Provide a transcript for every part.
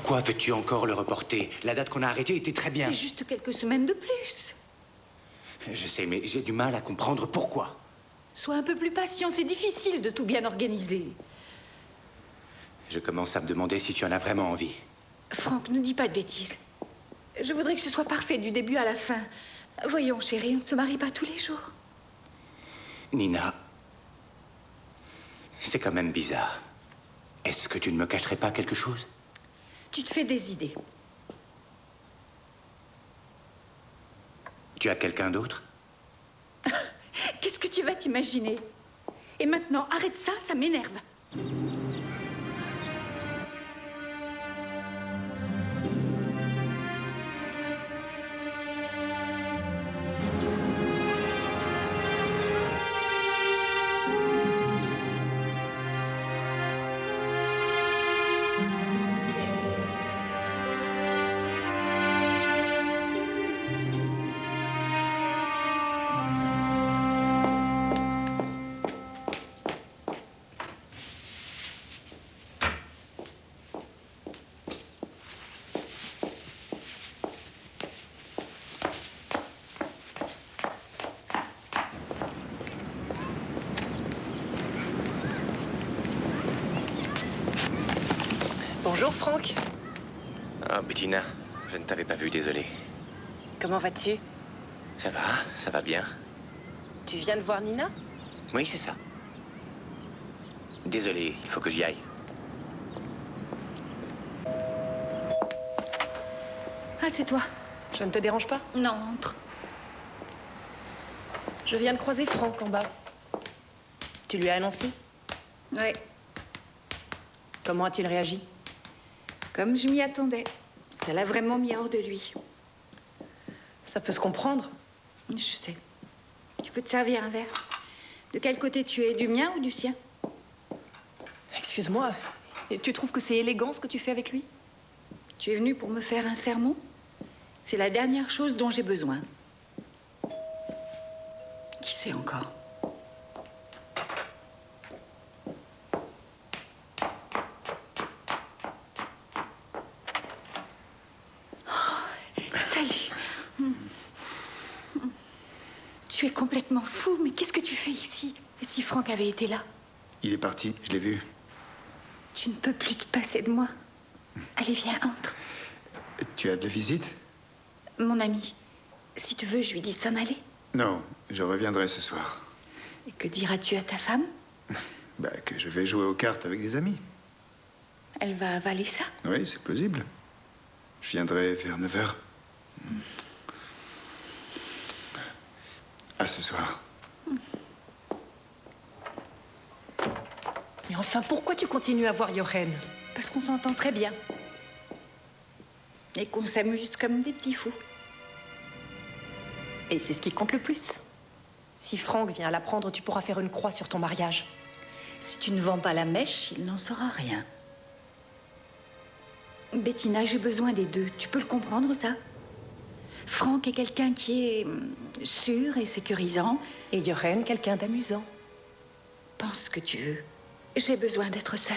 Pourquoi veux-tu encore le reporter? La date qu'on a arrêtée était très bien. C'est juste quelques semaines de plus. Je sais, mais j'ai du mal à comprendre pourquoi. Sois un peu plus patient, c'est difficile de tout bien organiser. Je commence à me demander si tu en as vraiment envie. Franck, ne dis pas de bêtises. Je voudrais que ce soit parfait du début à la fin. Voyons, chérie, on ne se marie pas tous les jours. Nina, c'est quand même bizarre. Est-ce que tu ne me cacherais pas quelque chose? Tu te fais des idées. Tu as quelqu'un d'autre? Qu'est-ce que tu vas t'imaginer? Et maintenant, arrête ça, ça m'énerve. Bonjour Franck. Ah, Bettina, je ne t'avais pas vu, désolé. Comment vas-tu? Ça va bien. Tu viens de voir Nina? Oui, c'est ça. Désolé, il faut que j'y aille. Ah, c'est toi? Je ne te dérange pas? Non, entre. Je viens de croiser Franck en bas. Tu lui as annoncé? Ouais, Comment a-t-il réagi? comme je m'y attendais. Ça l'a vraiment mis hors de lui. Ça peut se comprendre. Je sais. Tu peux te servir un verre? De quel côté tu es? Du mien ou du sien? Excuse-moi, et tu trouves que c'est élégant ce que tu fais avec lui? Tu es venu pour me faire un sermon? C'est la dernière chose dont j'ai besoin. Qui sait encore? Salut. Tu es complètement fou, mais qu'est-ce que tu fais ici? Et si Franck avait été là? Il est parti, je l'ai vu. Tu ne peux plus te passer de moi. Allez, viens, entre. Tu as de la visite? Mon ami, si tu veux, je lui dis de s'en aller. Non, je reviendrai ce soir. Et que diras-tu à ta femme? Bah, que je vais jouer aux cartes avec des amis. Elle va avaler ça? Oui, c'est plausible. Je viendrai vers 9h. À ce soir. Mais enfin, pourquoi tu continues à voir Jochen? Parce qu'on s'entend très bien. Et qu'on s'amuse comme des petits fous. Et c'est ce qui compte le plus. Si Franck vient à l'apprendre, tu pourras faire une croix sur ton mariage. Si tu ne vends pas la mèche, il n'en saura rien. Bettina, j'ai besoin des deux. Tu peux le comprendre, ça? Franck est quelqu'un qui est sûr et sécurisant. Et Jochen, quelqu'un d'amusant. Pense ce que tu veux. J'ai besoin d'être seule.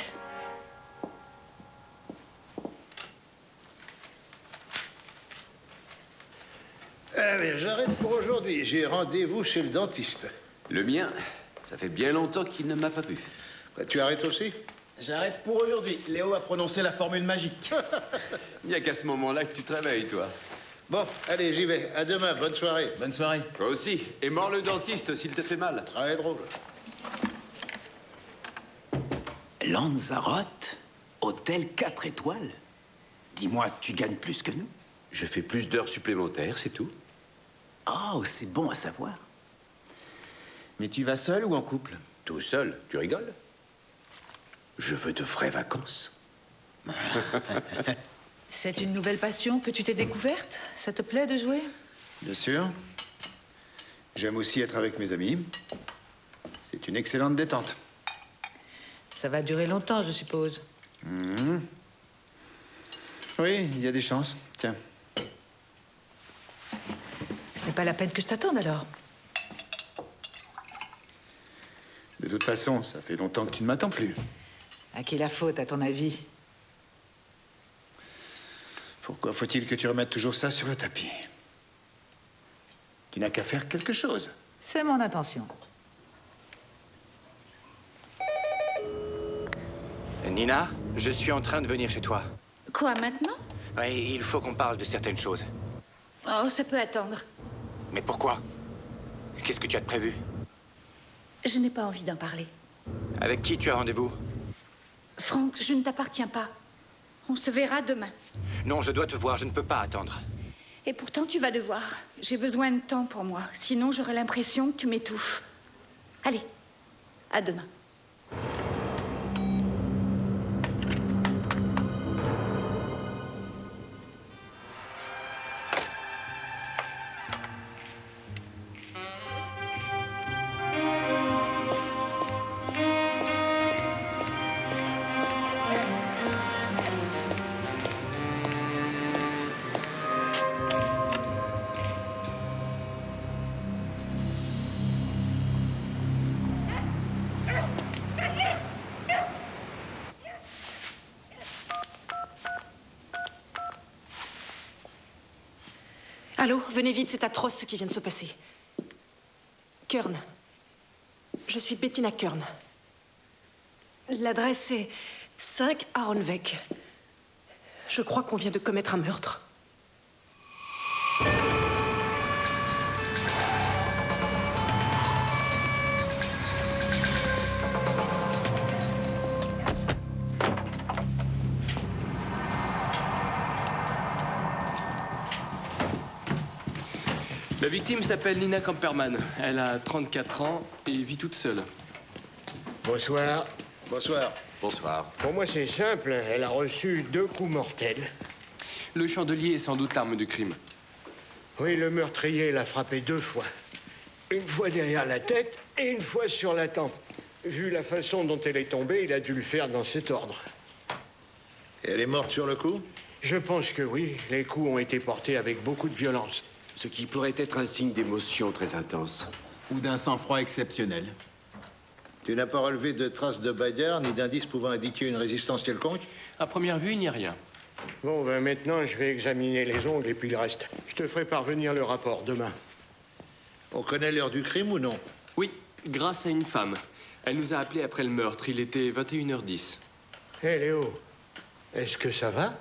Ah mais j'arrête pour aujourd'hui. J'ai rendez-vous chez le dentiste. Le mien, ça fait bien longtemps qu'il ne m'a pas vu. Quoi, tu arrêtes aussi? J'arrête pour aujourd'hui. Léo a prononcé la formule magique. Il n'y a qu'à ce moment-là que tu te réveilles, toi. Bon, allez, j'y vais. À demain, bonne soirée. Bonne soirée. Toi aussi. Et mors le dentiste s'il te fait mal. Très drôle. Lanzarote, hôtel 4 étoiles. Dis-moi, tu gagnes plus que nous? Je fais plus d'heures supplémentaires, c'est tout. Oh, c'est bon à savoir. Mais tu vas seul ou en couple? Tout seul, tu rigoles? Je veux de vraies vacances. C'est une nouvelle passion que tu t'es découverte? Ça te plaît de jouer? Bien sûr. J'aime aussi être avec mes amis. C'est une excellente détente. Ça va durer longtemps, je suppose. Mhm. Oui, il y a des chances. Tiens. Ce n'est pas la peine que je t'attende alors. De toute façon, ça fait longtemps que tu ne m'attends plus. À qui la faute, à ton avis? Pourquoi faut-il que tu remettes toujours ça sur le tapis? Tu n'as qu'à faire quelque chose. C'est mon intention. Nina, je suis en train de venir chez toi. Quoi, maintenant? Oui, il faut qu'on parle de certaines choses. Oh, ça peut attendre. Mais pourquoi? Qu'est-ce que tu as de prévu? Je n'ai pas envie d'en parler. Avec qui tu as rendez-vous? Franck, je ne t'appartiens pas. On se verra demain. Non, je dois te voir, je ne peux pas attendre. Et pourtant, tu vas devoir. J'ai besoin de temps pour moi. Sinon, j'aurai l'impression que tu m'étouffes. Allez, à demain. Allô, venez vite, c'est atroce ce qui vient de se passer. Kern. Je suis Bettina Kern. L'adresse est 5 Aronweg. Je crois qu'on vient de commettre un meurtre. La victime s'appelle Nina Kamperman. Elle a 34 ans et vit toute seule. Bonsoir. Bonsoir. Bonsoir. Pour moi, c'est simple. Elle a reçu 2 coups mortels. Le chandelier est sans doute l'arme du crime. Oui, le meurtrier l'a frappée 2 fois. Une fois derrière la tête et une fois sur la tempe. Vu la façon dont elle est tombée, il a dû le faire dans cet ordre. Et elle est morte sur le coup? Je pense que oui. Les coups ont été portés avec beaucoup de violence. Ce qui pourrait être un signe d'émotion très intense. Ou d'un sang-froid exceptionnel. Tu n'as pas relevé de traces de bagarre ni d'indices pouvant indiquer une résistance quelconque? À première vue, il n'y a rien. Bon, ben maintenant, je vais examiner les ongles et puis le reste. Je te ferai parvenir le rapport demain. On connaît l'heure du crime ou non? Oui, grâce à une femme. Elle nous a appelés après le meurtre. Il était 21h10. Hé, Léo, est-ce que ça va?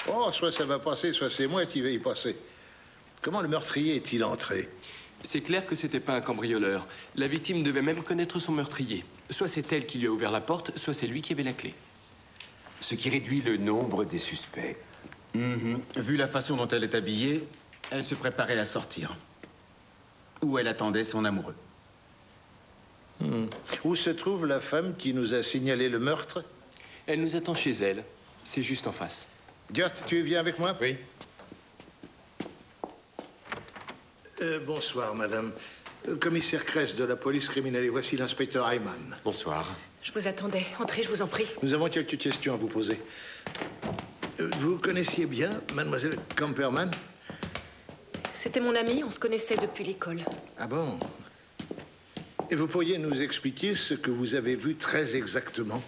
Oh, soit ça va passer, soit c'est moi qui vais y passer. Comment le meurtrier est-il entré? C'est clair que c'était pas un cambrioleur. La victime devait même connaître son meurtrier. Soit c'est elle qui lui a ouvert la porte, soit c'est lui qui avait la clé. Ce qui réduit le nombre des suspects. Vu la façon dont elle est habillée, elle se préparait à sortir. Ou elle attendait son amoureux. Où se trouve la femme qui nous a signalé le meurtre? Elle nous attend chez elle. C'est juste en face. Gert, tu viens avec moi? Oui. Bonsoir, madame. Commissaire Kress de la police criminelle, et voici l'inspecteur Ayman. Bonsoir. Je vous attendais. Entrez, je vous en prie. Nous avons quelques questions à vous poser. Vous connaissiez bien mademoiselle Kamperman? C'était mon ami, on se connaissait depuis l'école. Ah bon? Et vous pourriez nous expliquer ce que vous avez vu très exactement?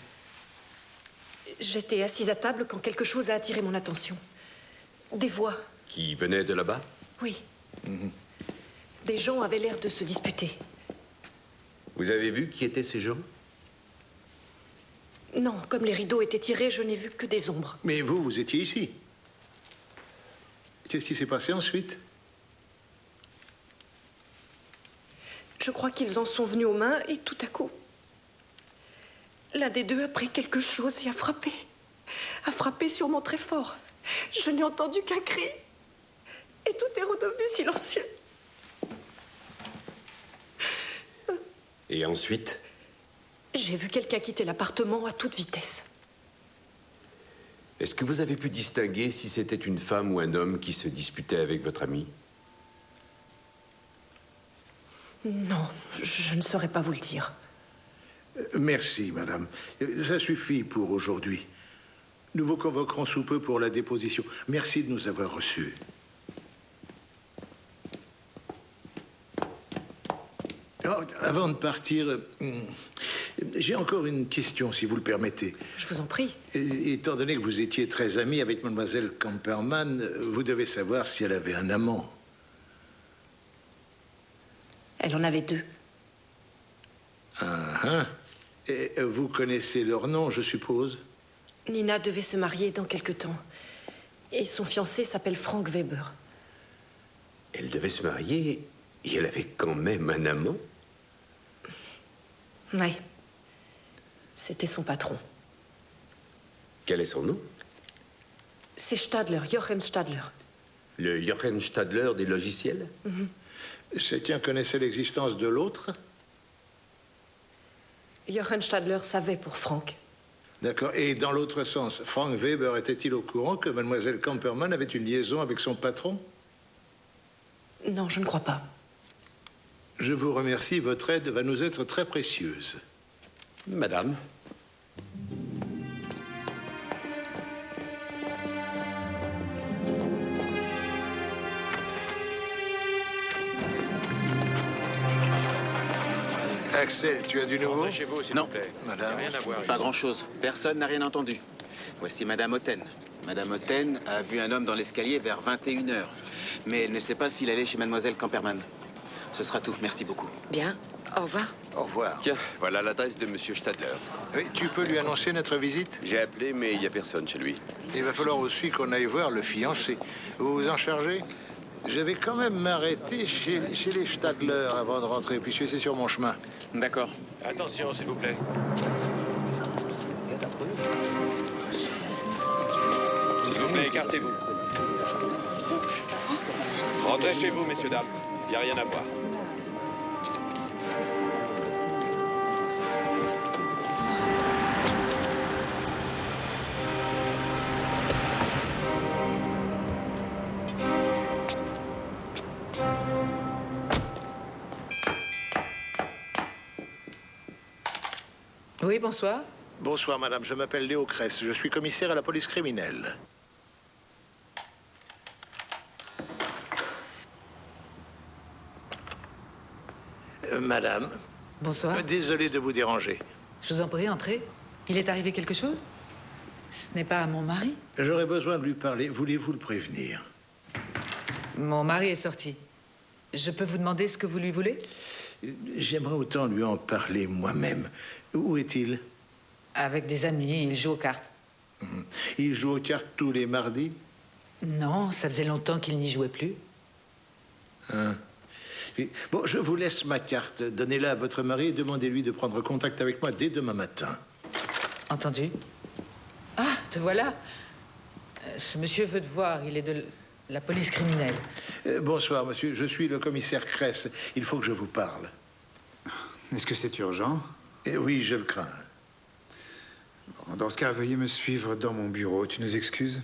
J'étais assise à table quand quelque chose a attiré mon attention. Des voix, Qui venait de là-bas? oui. Des gens avaient l'air de se disputer. Vous avez vu qui étaient ces gens? Non, comme les rideaux étaient tirés, je n'ai vu que des ombres. Mais vous, vous étiez ici. Qu'est-ce qui s'est passé ensuite? Je crois qu'ils en sont venus aux mains et tout à coup, l'un des deux a pris quelque chose et a frappé. A frappé sûrement très fort. Je n'ai entendu qu'un cri. Et tout est redevenu silencieux. Et ensuite? J'ai vu quelqu'un quitter l'appartement à toute vitesse. Est-ce que vous avez pu distinguer si c'était une femme ou un homme qui se disputait avec votre ami? Non, je ne saurais pas vous le dire. Merci, madame. Ça suffit pour aujourd'hui. Nous vous convoquerons sous peu pour la déposition. Merci de nous avoir reçus. Oh, avant de partir, J'ai encore une question, si vous le permettez. Je vous en prie. Étant donné que vous étiez très ami avec mademoiselle Camperman, vous devez savoir si elle avait un amant. Elle en avait 2. Ah. Et vous connaissez leur nom, je suppose? Nina devait se marier dans quelque temps. Et son fiancé s'appelle Frank Weber. Elle devait se marier et elle avait quand même un amant. Oui. C'était son patron. Quel est son nom? C'est Stadler, Jochen Stadler. Le Jochen Stadler des logiciels? Chacun connaissait l'existence de l'autre? Jochen Stadler savait pour Frank. D'accord. Et dans l'autre sens, Frank Weber était-il au courant que mademoiselle Camperman avait une liaison avec son patron? Non, je ne crois pas. Je vous remercie. Votre aide va nous être très précieuse. Madame. Axel, tu as du nouveau? Chez vous, s'il Non. vous plaît. Madame. Rien à voir. Pas grand-chose. Personne n'a rien entendu. Voici Madame Otten. Madame Otten a vu un homme dans l'escalier vers 21h. Mais elle ne sait pas s'il allait chez Mademoiselle Camperman. Ce sera tout. Merci beaucoup. Bien. Au revoir. Au revoir. Tiens, voilà l'adresse de Monsieur Stadler. Oui, tu peux lui annoncer notre visite? J'ai appelé, mais il n'y a personne chez lui. Il va falloir aussi qu'on aille voir le fiancé. Vous vous en chargez? Je vais quand même m'arrêter chez les Stadler avant de rentrer, puisque c'est sur mon chemin. D'accord. Attention, s'il vous plaît. S'il vous plaît, écartez-vous. Rentrez chez vous, messieurs, dames. Il n'y a rien à voir. Oui, bonsoir. Bonsoir, madame. Je m'appelle Léo Cress. Je suis commissaire à la police criminelle. Madame. Bonsoir. Désolé de vous déranger. Je vous en prie, entrez. Il est arrivé quelque chose? Ce n'est pas à mon mari? J'aurais besoin de lui parler. Voulez-vous le prévenir? Mon mari est sorti. Je peux vous demander ce que vous lui voulez? J'aimerais autant lui en parler moi-même. Où est-il? Avec des amis, il joue aux cartes. Il joue aux cartes tous les mardis? Non, ça faisait longtemps qu'il n'y jouait plus. Hein. Bon, je vous laisse ma carte. Donnez-la à votre mari et demandez-lui de prendre contact avec moi dès demain matin. Entendu. Ah, te voilà. Ce monsieur veut te voir. Il est de la police criminelle. Bonsoir, monsieur. Je suis le commissaire Cress. Il faut que je vous parle. Est-ce que c'est urgent? Oui, je le crains. Bon, dans ce cas, veuillez me suivre dans mon bureau. Tu nous excuses?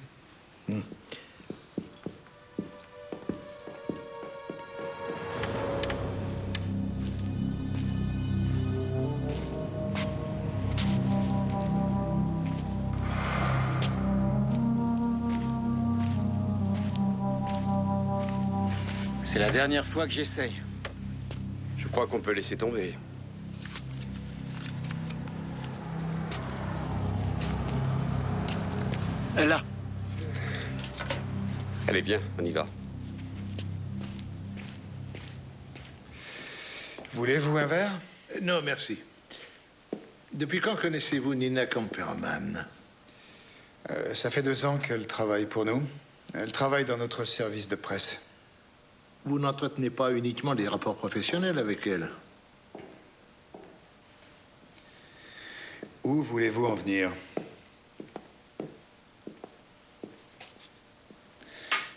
C'est la dernière fois que j'essaye. Je crois qu'on peut laisser tomber. Là. Allez, bien, on y va. Voulez-vous un verre? Non, merci. Depuis quand connaissez-vous Nina Camperman? Ça fait 2 ans qu'elle travaille pour nous. Elle travaille dans notre service de presse. Vous n'entretenez pas uniquement des rapports professionnels avec elle? Où voulez-vous en venir?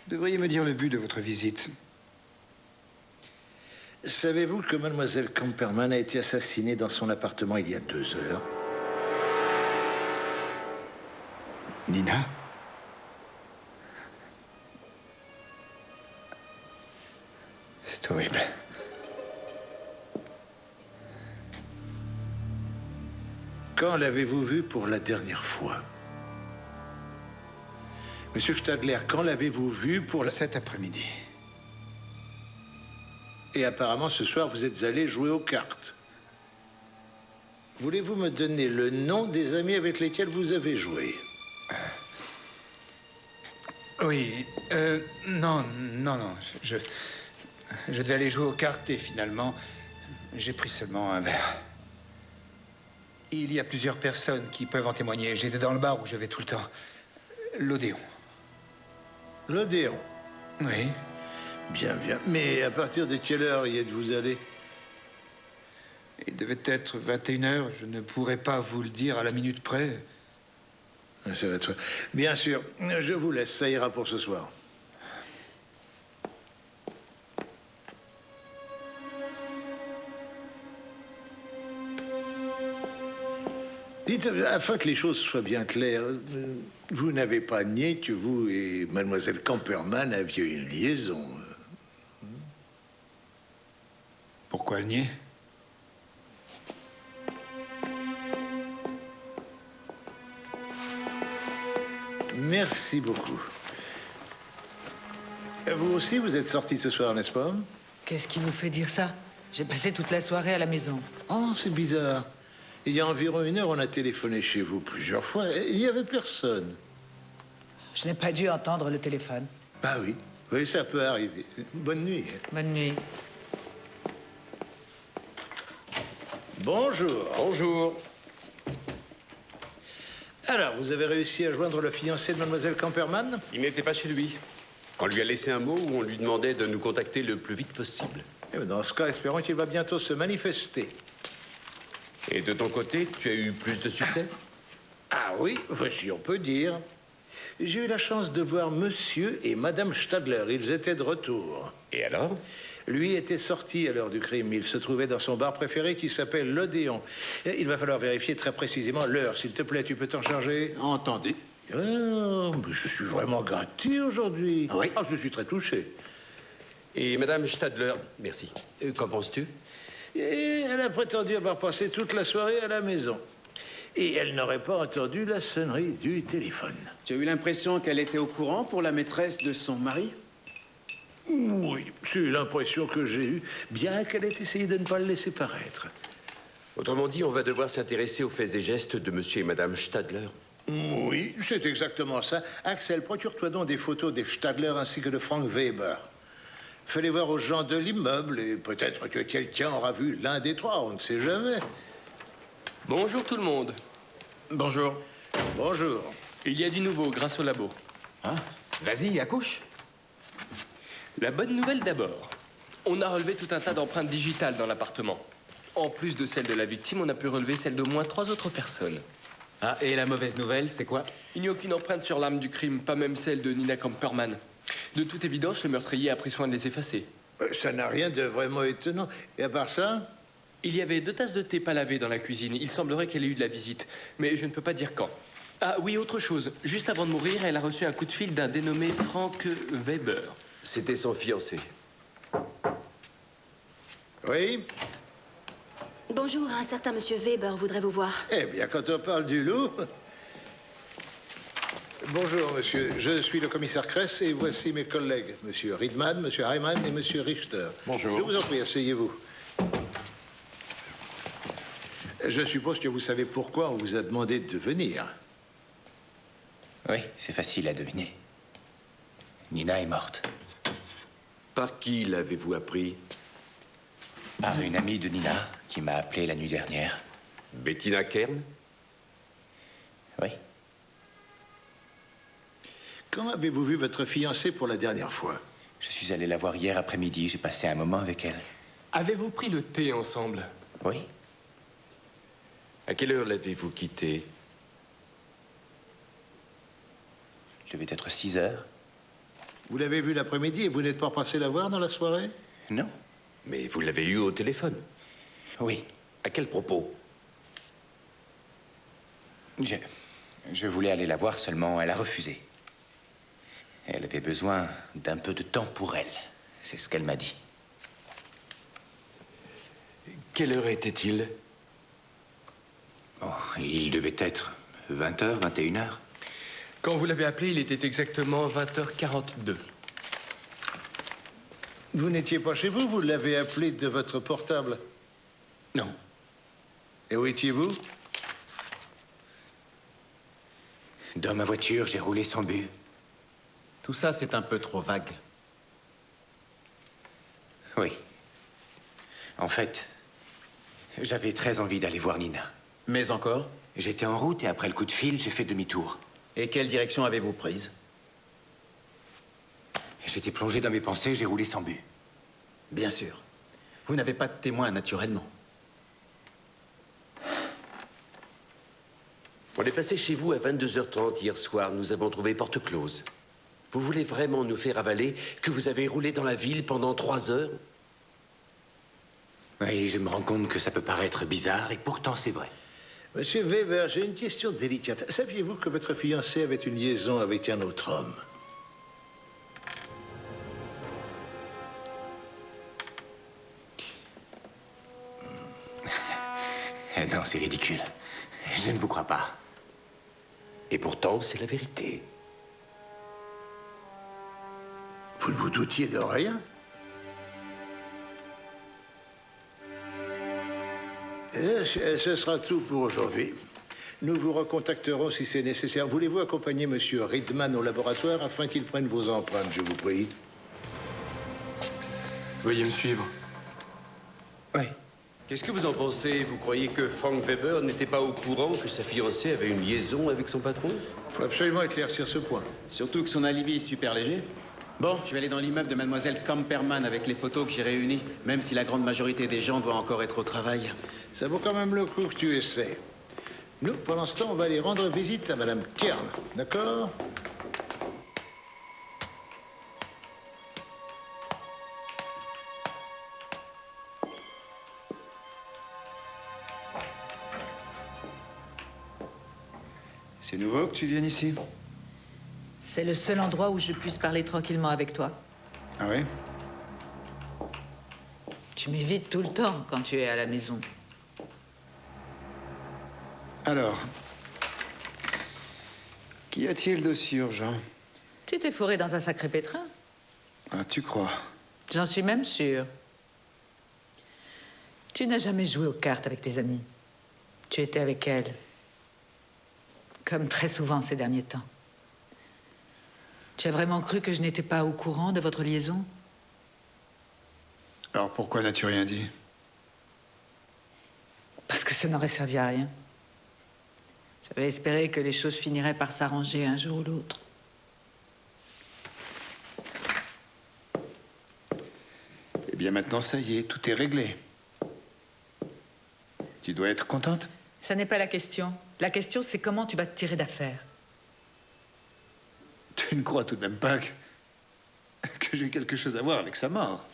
Devriez me dire le but de votre visite. Savez-vous que mademoiselle Camperman a été assassinée dans son appartement il y a 2 heures? Nina? C'est horrible. Quand l'avez-vous vue pour la dernière fois? Monsieur Stadler, quand l'avez-vous vue pour la... Cet après-midi. Et apparemment, ce soir, vous êtes allé jouer aux cartes. voulez-vous me donner le nom des amis avec lesquels vous avez joué? Oui, non. Je devais aller jouer aux cartes et finalement, j'ai pris seulement un verre. Il y a plusieurs personnes qui peuvent en témoigner. J'étais dans le bar où je vais tout le temps. L'Odéon. L'Odéon? Oui. Bien. Mais à partir de quelle heure y êtes-vous allé? Il devait être 21h. Je ne pourrais pas vous le dire à la minute près. Ça va de soi. Bien sûr, je vous laisse. Ça ira pour ce soir. Dites, afin que les choses soient bien claires, vous n'avez pas nié que vous et mademoiselle Camperman aviez une liaison. Pourquoi le nier? Merci beaucoup. Vous aussi, vous êtes sorti ce soir, n'est-ce pas? Qu'est-ce qui vous fait dire ça? J'ai passé toute la soirée à la maison. Oh, c'est bizarre. Il y a environ 1 heure, on a téléphoné chez vous plusieurs fois et il n'y avait personne. Je n'ai pas dû entendre le téléphone. Ah oui, oui, ça peut arriver. Bonne nuit. Bonne nuit. Bonjour. Bonjour. Alors, vous avez réussi à joindre le fiancé de mademoiselle Camperman? Il n'était pas chez lui. On lui a laissé un mot où on lui demandait de nous contacter le plus vite possible. Eh bien, dans ce cas, espérons qu'il va bientôt se manifester. Et de ton côté, tu as eu plus de succès? Ah oui, si on peut dire. J'ai eu la chance de voir monsieur et madame Stadler. Ils étaient de retour. Et alors? Lui était sorti à l'heure du crime. Il se trouvait dans son bar préféré qui s'appelle l'Odéon. Il va falloir vérifier très précisément l'heure. S'il te plaît, tu peux t'en charger? Entendu. Oh, mais je suis vraiment gâté aujourd'hui. Oui. Ah, je suis très touché. Et Madame Stadler, merci. Qu'en penses-tu? Et elle a prétendu avoir passé toute la soirée à la maison. Et elle n'aurait pas entendu la sonnerie du téléphone. Tu as eu l'impression qu'elle était au courant pour la maîtresse de son mari? Oui, c'est l'impression que j'ai eue, bien qu'elle ait essayé de ne pas le laisser paraître. Autrement dit, on va devoir s'intéresser aux faits et gestes de Monsieur et Madame Stadler. Oui, c'est exactement ça. Axel, procure-toi donc des photos des Stadler ainsi que de Frank Weber. Fais-les voir aux gens de l'immeuble et peut-être que quelqu'un aura vu l'un des trois, on ne sait jamais. Bonjour tout le monde. Bonjour. Bonjour. Il y a du nouveau grâce au labo. Hein? Vas-y, accouche. La bonne nouvelle d'abord. On a relevé tout un tas d'empreintes digitales dans l'appartement. En plus de celle de la victime, on a pu relever celle d'au moins 3 autres personnes. Ah, et la mauvaise nouvelle, c'est quoi? Il n'y a aucune empreinte sur l'arme du crime, pas même celle de Nina Camperman. De toute évidence, le meurtrier a pris soin de les effacer. Ça n'a rien de vraiment étonnant. Et à part ça? Il y avait 2 tasses de thé pas lavées dans la cuisine. Il semblerait qu'elle ait eu de la visite, mais je ne peux pas dire quand. Ah oui, autre chose. Juste avant de mourir, elle a reçu un coup de fil d'un dénommé Frank Weber. C'était son fiancé. Oui? Bonjour, un certain monsieur Weber voudrait vous voir. Eh bien, quand on parle du loup... Bonjour, monsieur. Je suis le commissaire Kress et voici mes collègues. Monsieur Riedman, monsieur Heimann et monsieur Richter. Bonjour. Je vous en prie, asseyez-vous. Je suppose que vous savez pourquoi on vous a demandé de venir. Oui, c'est facile à deviner. Nina est morte. Par qui l'avez-vous appris? Par une amie de Nina qui m'a appelé la nuit dernière. Bettina Kern? Oui. Quand avez-vous vu votre fiancée pour la dernière fois? Je suis allé la voir hier après-midi. J'ai passé un moment avec elle. Avez-vous pris le thé ensemble? Oui. À quelle heure l'avez-vous quitté? Il devait être 6 heures. Vous l'avez vue l'après-midi et vous n'êtes pas passé la voir dans la soirée? Non. Mais vous l'avez eu au téléphone? Oui. À quel propos? Je voulais aller la voir, seulement elle a refusé. Elle avait besoin d'un peu de temps pour elle. C'est ce qu'elle m'a dit. Quelle heure était-il? Oh, il devait être 20h, 21h. Quand vous l'avez appelé, il était exactement 20h42. Vous n'étiez pas chez vous, vous l'avez appelé de votre portable? Non. Et où étiez-vous? Dans ma voiture, j'ai roulé sans but. Tout ça, c'est un peu trop vague. Oui. En fait, j'avais très envie d'aller voir Nina. Mais encore? J'étais en route et après le coup de fil, j'ai fait demi-tour. Et quelle direction avez-vous prise? J'étais plongé dans mes pensées, j'ai roulé sans but. Bien sûr. Vous n'avez pas de témoin, naturellement. On est passé chez vous à 22h30 hier soir. Nous avons trouvé porte close. Vous voulez vraiment nous faire avaler que vous avez roulé dans la ville pendant 3 heures? Oui, je me rends compte que ça peut paraître bizarre et pourtant c'est vrai. Monsieur Weber, j'ai une question délicate. Saviez-vous que votre fiancé avait une liaison avec un autre homme? Non, c'est ridicule. Je ne vous crois pas. Et pourtant, c'est la vérité. Vous ne vous doutiez de rien? Ce sera tout pour aujourd'hui. Nous vous recontacterons si c'est nécessaire. Voulez-vous accompagner Monsieur Riedman au laboratoire afin qu'il prenne vos empreintes, je vous prie? Veuillez me suivre. Oui. Qu'est-ce que vous en pensez? Vous croyez que Frank Weber n'était pas au courant que sa fiancée avait une liaison avec son patron? Il faut absolument éclaircir ce point. Surtout que son alibi est super léger. Bon, je vais aller dans l'immeuble de Mademoiselle Kamperman avec les photos que j'ai réunies, même si la grande majorité des gens doit encore être au travail. Ça vaut quand même le coup que tu essaies. Nous, pour l'instant, on va aller rendre visite à Madame Kern, d'accord? C'est nouveau que tu viennes ici? C'est le seul endroit où je puisse parler tranquillement avec toi. Ah oui? Tu m'évites tout le temps quand tu es à la maison. Alors, qu'y a-t-il d'aussi urgent? Tu t'es fourré dans un sacré pétrin. Ah, tu crois? J'en suis même sûre. Tu n'as jamais joué aux cartes avec tes amis. Tu étais avec elle. Comme très souvent ces derniers temps. Tu as vraiment cru que je n'étais pas au courant de votre liaison? Alors pourquoi n'as-tu rien dit? Parce que ça n'aurait servi à rien. J'avais espéré que les choses finiraient par s'arranger un jour ou l'autre. Eh bien maintenant, ça y est, tout est réglé. Tu dois être contente? Ça n'est pas la question. La question, c'est comment tu vas te tirer d'affaire. Tu ne crois tout de même pas que j'ai quelque chose à voir avec sa mort?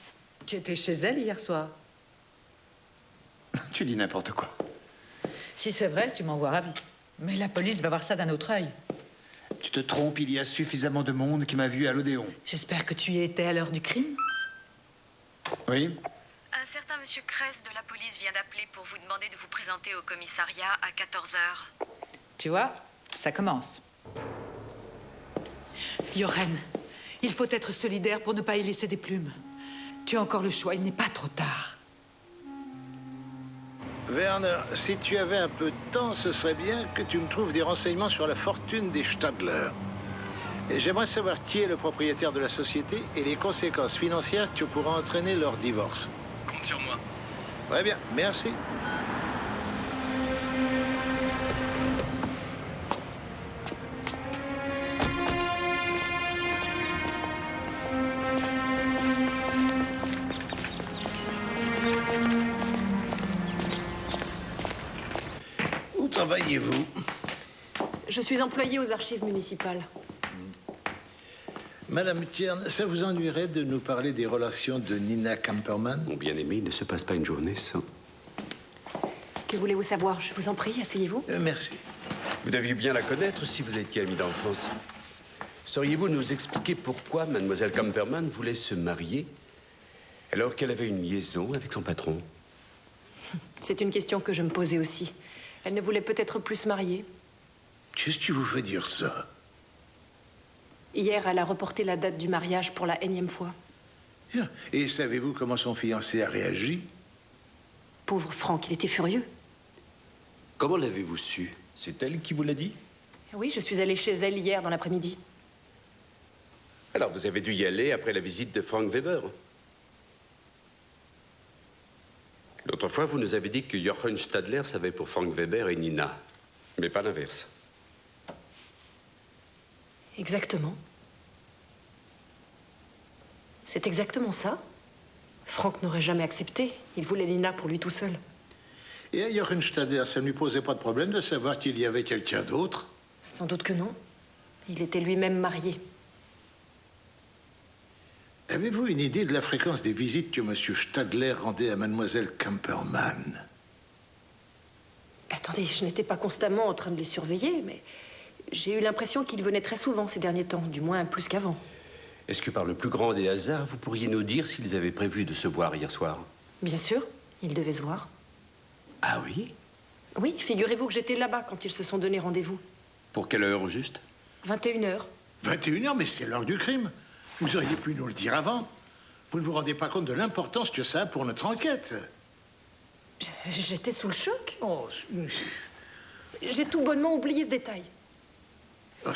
Tu étais chez elle hier soir. Tu dis n'importe quoi. Si c'est vrai, tu m'envoies ravi. Mais la police va voir ça d'un autre œil. Tu te trompes, il y a suffisamment de monde qui m'a vu à l'Odéon. J'espère que tu y étais à l'heure du crime. Oui? Un certain monsieur Kress de la police vient d'appeler pour vous demander de vous présenter au commissariat à 14h. Tu vois, ça commence. Joren, il faut être solidaire pour ne pas y laisser des plumes. Tu as encore le choix, il n'est pas trop tard. Werner, si tu avais un peu de temps, ce serait bien que tu me trouves des renseignements sur la fortune des Stadler. Et j'aimerais savoir qui est le propriétaire de la société et les conséquences financières que pourra entraîner leur divorce. Compte sur moi. Très bien, merci. Où travaillez-vous? Je suis employée aux archives municipales. Madame Tierne, ça vous ennuierait de nous parler des relations de Nina Kamperman? Mon bien-aimé, il ne se passe pas une journée sans... Que voulez-vous savoir? Je vous en prie, asseyez-vous. Merci. Vous deviez bien la connaître si vous étiez amis d'enfance. Sauriez-vous nous expliquer pourquoi Mademoiselle Kamperman voulait se marier alors qu'elle avait une liaison avec son patron? C'est une question que je me posais aussi. Elle ne voulait peut-être plus se marier. Qu'est-ce qui vous fait dire ça? Hier, elle a reporté la date du mariage pour la énième fois. Et savez-vous comment son fiancé a réagi? Pauvre Franck, il était furieux. Comment l'avez-vous su? C'est elle qui vous l'a dit? Oui, je suis allée chez elle hier dans l'après-midi. Alors, vous avez dû y aller après la visite de Frank Weber. L'autre fois, vous nous avez dit que Jochen Stadler savait pour Frank Weber et Nina, mais pas l'inverse. Exactement. C'est exactement ça. Franck n'aurait jamais accepté. Il voulait Lina pour lui tout seul. Et à Jochen Stadler, ça ne lui posait pas de problème de savoir qu'il y avait quelqu'un d'autre? Sans doute que non. Il était lui-même marié. Avez-vous une idée de la fréquence des visites que M. Stadler rendait à Mademoiselle Camperman? Attendez, je n'étais pas constamment en train de les surveiller, mais j'ai eu l'impression qu'il venait très souvent ces derniers temps, du moins plus qu'avant. Est-ce que par le plus grand des hasards, vous pourriez nous dire s'ils avaient prévu de se voir hier soir? Bien sûr, ils devaient se voir. Ah oui? Oui, figurez-vous que j'étais là-bas quand ils se sont donné rendez-vous. Pour quelle heure au juste? 21h. 21h, mais c'est l'heure du crime. Vous auriez pu nous le dire avant. Vous ne vous rendez pas compte de l'importance que ça a pour notre enquête. J'étais sous le choc. Oh, J'ai tout bonnement oublié ce détail. oh,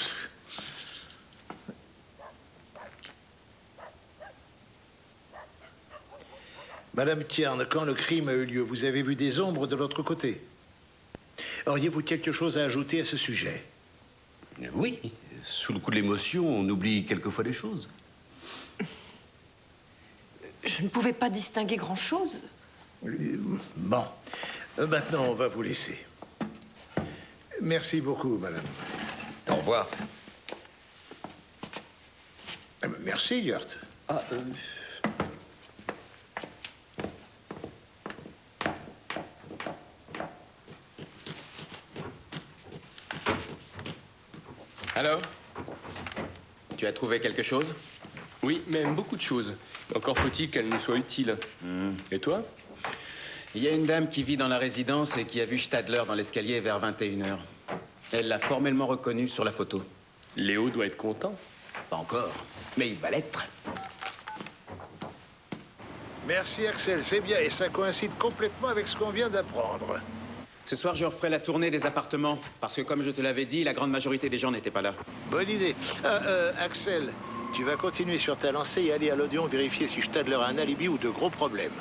Madame Tierne, quand le crime a eu lieu, vous avez vu des ombres de l'autre côté. Auriez-vous quelque chose à ajouter à ce sujet? Oui. Sous le coup de l'émotion, on oublie quelquefois les choses. Je ne pouvais pas distinguer grand-chose. Bon. Maintenant, on va vous laisser. Merci beaucoup, madame. Au revoir. Merci, Gert. Alors? Tu as trouvé quelque chose? Oui, même beaucoup de choses. Encore faut-il qu'elle nous soit utile. Et toi? Il y a une dame qui vit dans la résidence et qui a vu Stadler dans l'escalier vers 21h. Elle l'a formellement reconnu sur la photo. Léo doit être content. Pas encore, mais il va l'être. Merci, Axel. C'est bien, et ça coïncide complètement avec ce qu'on vient d'apprendre. Ce soir, je referai la tournée des appartements, parce que comme je te l'avais dit, la grande majorité des gens n'étaient pas là. Bonne idée. Axel, tu vas continuer sur ta lancée et aller à l'Odéon vérifier si Stadler a un alibi ou de gros problèmes.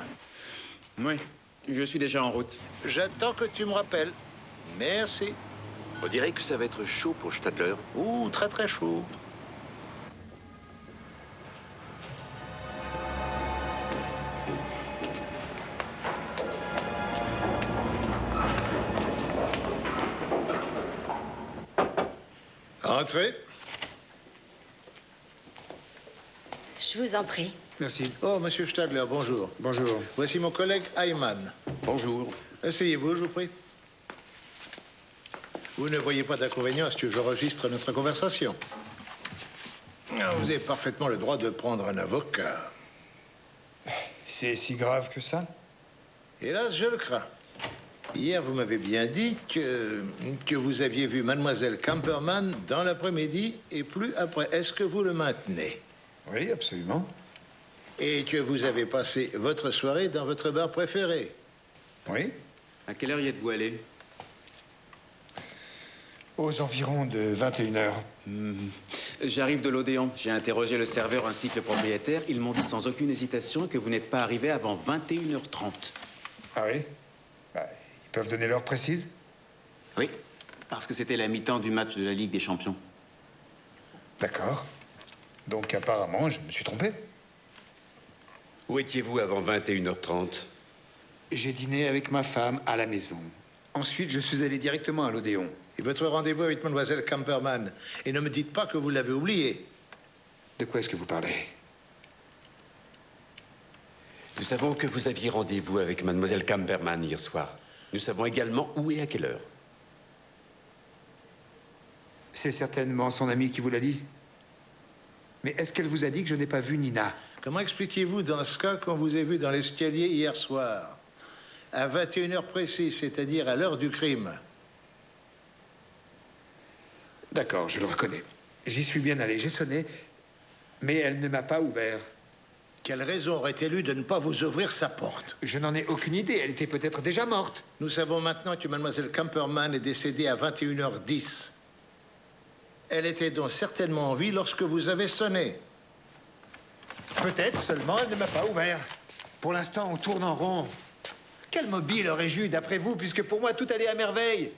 Oui, je suis déjà en route. J'attends que tu me rappelles. Merci. On dirait que ça va être chaud pour Stadler. Ouh, très très chaud. Entrez. Je vous en prie. Merci. Oh, monsieur Stadler, bonjour. Bonjour. Voici mon collègue Ayman. Bonjour. Asseyez-vous, je vous prie. Vous ne voyez pas d'inconvénient à ce que j'enregistre notre conversation? Vous avez parfaitement le droit de prendre un avocat. C'est si grave que ça? Hélas, je le crains. Hier, vous m'avez bien dit que vous aviez vu Mademoiselle Camperman dans l'après-midi et plus après. Est-ce que vous le maintenez? Oui, absolument. Et que vous avez passé votre soirée dans votre bar préféré? Oui. À quelle heure y êtes-vous allé? Aux environs de 21h. J'arrive de l'Odéon. J'ai interrogé le serveur ainsi que le propriétaire. Ils m'ont dit sans aucune hésitation que vous n'êtes pas arrivé avant 21h30. Ah oui? Bah, ils peuvent donner l'heure précise? Oui, parce que c'était la mi-temps du match de la Ligue des Champions. D'accord. Donc apparemment, je me suis trompé. Où étiez-vous avant 21h30? J'ai dîné avec ma femme à la maison. Ensuite, je suis allé directement à l'Odéon. Et votre rendez-vous avec Mademoiselle Camperman? Et ne me dites pas que vous l'avez oublié. De quoi est-ce que vous parlez? Nous savons que vous aviez rendez-vous avec Mademoiselle Camperman hier soir. Nous savons également où et à quelle heure. C'est certainement son amie qui vous l'a dit. Mais est-ce qu'elle vous a dit que je n'ai pas vu Nina? Comment expliquez-vous dans ce cas qu'on vous ait vu dans l'escalier hier soir? À 21h précise, c'est-à-dire à l'heure du crime. D'accord, je le reconnais. J'y suis bien allé, j'ai sonné, mais elle ne m'a pas ouvert. Quelle raison aurait-elle eu de ne pas vous ouvrir sa porte? Je n'en ai aucune idée. Elle était peut-être déjà morte. Nous savons maintenant que mademoiselle Camperman est décédée à 21h10. Elle était donc certainement en vie lorsque vous avez sonné. Peut-être, seulement elle ne m'a pas ouvert. Pour l'instant, on tourne en rond. Quel mobile aurais-je eu, d'après vous, puisque pour moi, tout allait à merveille?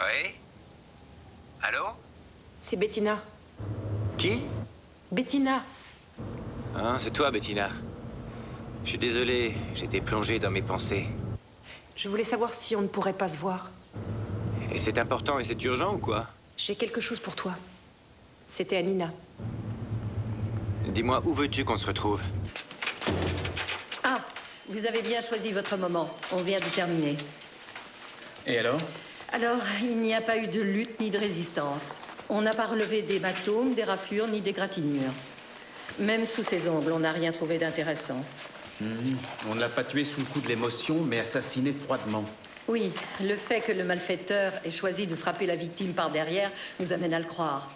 Oui? Allô? C'est Bettina. Qui? Bettina. Ah, c'est toi, Bettina. Je suis désolé, j'étais plongé dans mes pensées. Je voulais savoir si on ne pourrait pas se voir. Et c'est important et c'est urgent ou quoi? J'ai quelque chose pour toi. C'était à Nina. Dis-moi, où veux-tu qu'on se retrouve? Ah, vous avez bien choisi votre moment. On vient de terminer. Et alors? Alors, il n'y a pas eu de lutte ni de résistance. On n'a pas relevé d'hématomes, des raflures ni d'égratignures. Même sous ses ongles, on n'a rien trouvé d'intéressant. On ne l'a pas tué sous le coup de l'émotion, mais assassiné froidement. Oui, le fait que le malfaiteur ait choisi de frapper la victime par derrière nous amène à le croire.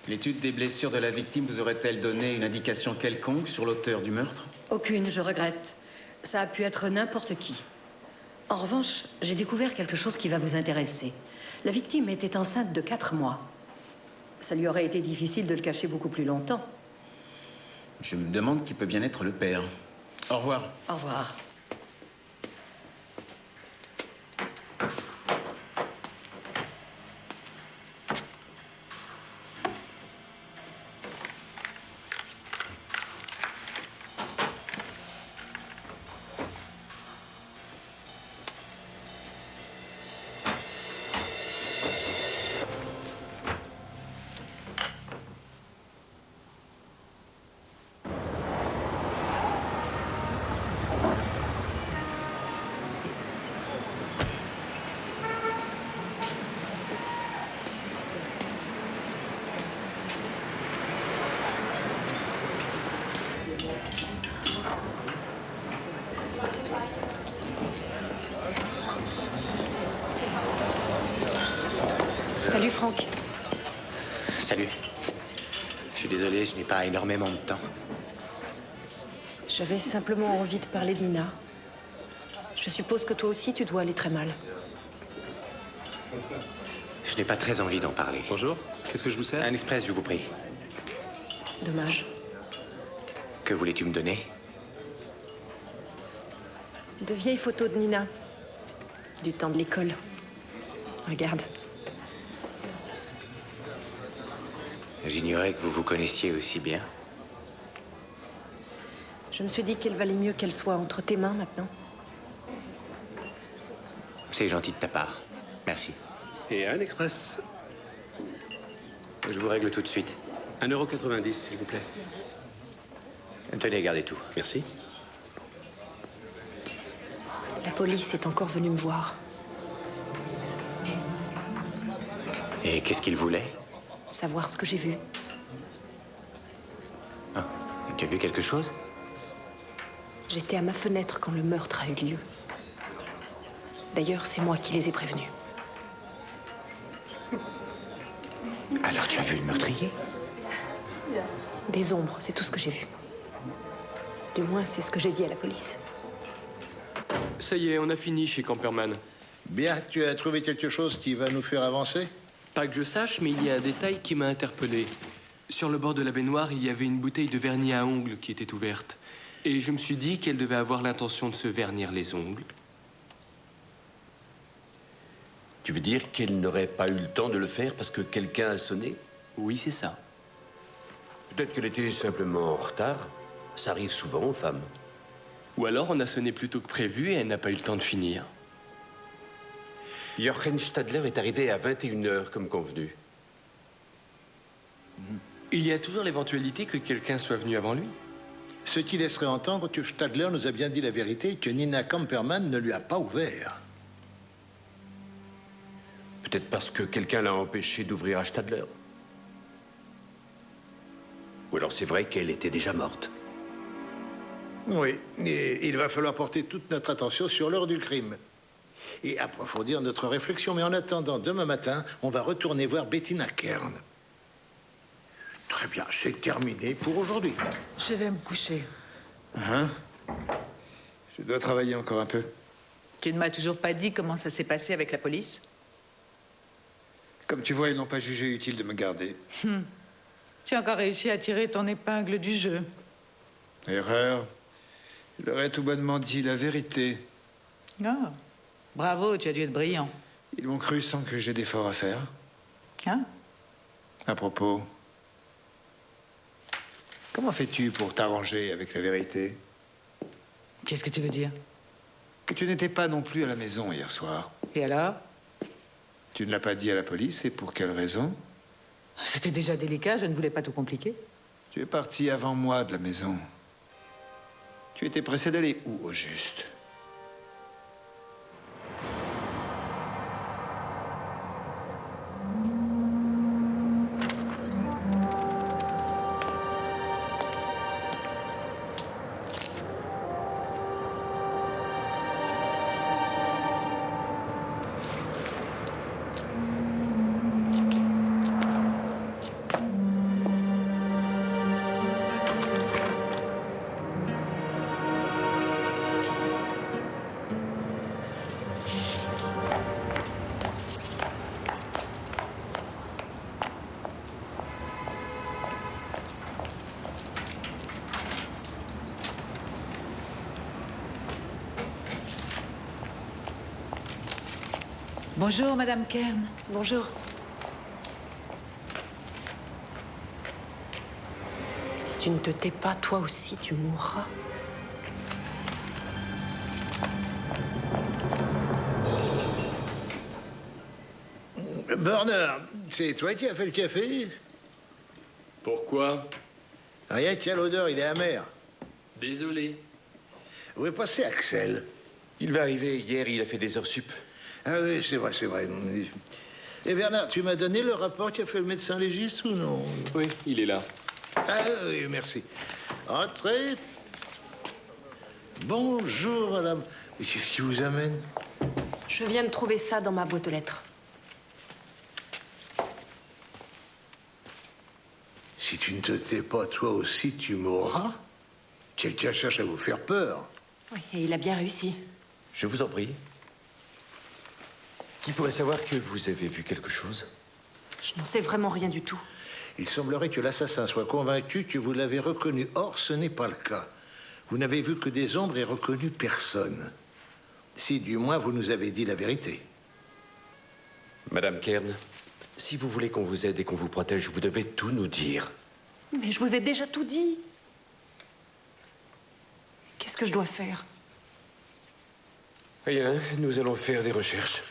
L'étude des blessures de la victime vous aurait-elle donné une indication quelconque sur l'auteur du meurtre? Aucune, je regrette. Ça a pu être n'importe qui. En revanche, j'ai découvert quelque chose qui va vous intéresser. La victime était enceinte de 4 mois. Ça lui aurait été difficile de le cacher beaucoup plus longtemps. Je me demande qui peut bien être le père. Au revoir. Au revoir. Salut, Franck. Salut. Je suis désolé, je n'ai pas énormément de temps. J'avais simplement envie de parler de Nina. Je suppose que toi aussi, tu dois aller très mal. Je n'ai pas très envie d'en parler. Bonjour, qu'est-ce que je vous sers? Un express, je vous prie. Dommage. Que voulais-tu me donner? De vieilles photos de Nina. Du temps de l'école. Regarde. J'ignorais que vous vous connaissiez aussi bien. Je me suis dit qu'il valait mieux qu'elle soit entre tes mains maintenant. C'est gentil de ta part. Merci. Et un express. Je vous règle tout de suite. 1,90 €, s'il vous plaît. Tenez, gardez tout. Merci. La police est encore venue me voir. Et qu'est-ce qu'il voulait? Savoir ce que j'ai vu. Ah, tu as vu quelque chose? J'étais à ma fenêtre quand le meurtre a eu lieu. D'ailleurs, c'est moi qui les ai prévenus. Alors tu as vu le meurtrier? Des ombres, c'est tout ce que j'ai vu. Du moins, c'est ce que j'ai dit à la police. Ça y est, on a fini chez Camperman. Bien, tu as trouvé quelque chose qui va nous faire avancer? Pas que je sache, mais il y a un détail qui m'a interpellé. Sur le bord de la baignoire, il y avait une bouteille de vernis à ongles qui était ouverte. Et je me suis dit qu'elle devait avoir l'intention de se vernir les ongles. Tu veux dire qu'elle n'aurait pas eu le temps de le faire parce que quelqu'un a sonné? Oui, c'est ça. Peut-être qu'elle était simplement en retard. Ça arrive souvent aux femmes. Ou alors on a sonné plus tôt que prévu et elle n'a pas eu le temps de finir. Jochen Stadler est arrivé à 21 h comme convenu. Il y a toujours l'éventualité que quelqu'un soit venu avant lui. Ce qui laisserait entendre que Stadler nous a bien dit la vérité et que Nina Camperman ne lui a pas ouvert. Peut-être parce que quelqu'un l'a empêché d'ouvrir à Stadler. Ou alors c'est vrai qu'elle était déjà morte. Oui, et il va falloir porter toute notre attention sur l'heure du crime. Et approfondir notre réflexion. Mais en attendant, demain matin, on va retourner voir Bettina Kern. Très bien, c'est terminé pour aujourd'hui. Je vais me coucher. Hein? Je dois travailler encore un peu. Tu ne m'as toujours pas dit comment ça s'est passé avec la police? Comme tu vois, ils n'ont pas jugé utile de me garder. Tu as encore réussi à tirer ton épingle du jeu. Erreur. Je leur ai tout bonnement dit la vérité. Ah, bravo, tu as dû être brillant. Ils m'ont cru sans que j'aie d'efforts à faire. Hein? À propos, comment fais-tu pour t'arranger avec la vérité? Qu'est-ce que tu veux dire? Que tu n'étais pas non plus à la maison hier soir. Et alors? Tu ne l'as pas dit à la police, et pour quelle raison? C'était déjà délicat, je ne voulais pas tout compliquer. Tu es parti avant moi de la maison. Tu étais pressé d'aller où, au juste? Bonjour, Madame Kern. Bonjour. Si tu ne te tais pas, toi aussi, tu mourras. Burner, c'est toi qui as fait le café? Pourquoi? Rien qu'à l'odeur, il est amer. Désolé. Où est passé Axel? Il va arriver. Hier, il a fait des heures sup. Ah oui, c'est vrai, c'est vrai. Et Bernard, tu m'as donné le rapport qu'a fait le médecin légiste ou non? Oui, il est là. Ah oui, merci. Entrez. Bonjour, madame. Qu'est-ce qui vous amène? Je viens de trouver ça dans ma boîte aux lettres. Si tu ne te tais pas, toi aussi, tu mourras. Quelqu'un cherche à vous faire peur. Oui, et il a bien réussi. Je vous en prie. Qui pourrait savoir que vous avez vu quelque chose? Je n'en sais vraiment rien du tout. Il semblerait que l'assassin soit convaincu que vous l'avez reconnu. Or, ce n'est pas le cas. Vous n'avez vu que des ombres et reconnu personne. Si, du moins, vous nous avez dit la vérité. Madame Kern, si vous voulez qu'on vous aide et qu'on vous protège, vous devez tout nous dire. Mais je vous ai déjà tout dit. Qu'est-ce que je dois faire? Rien, nous allons faire des recherches.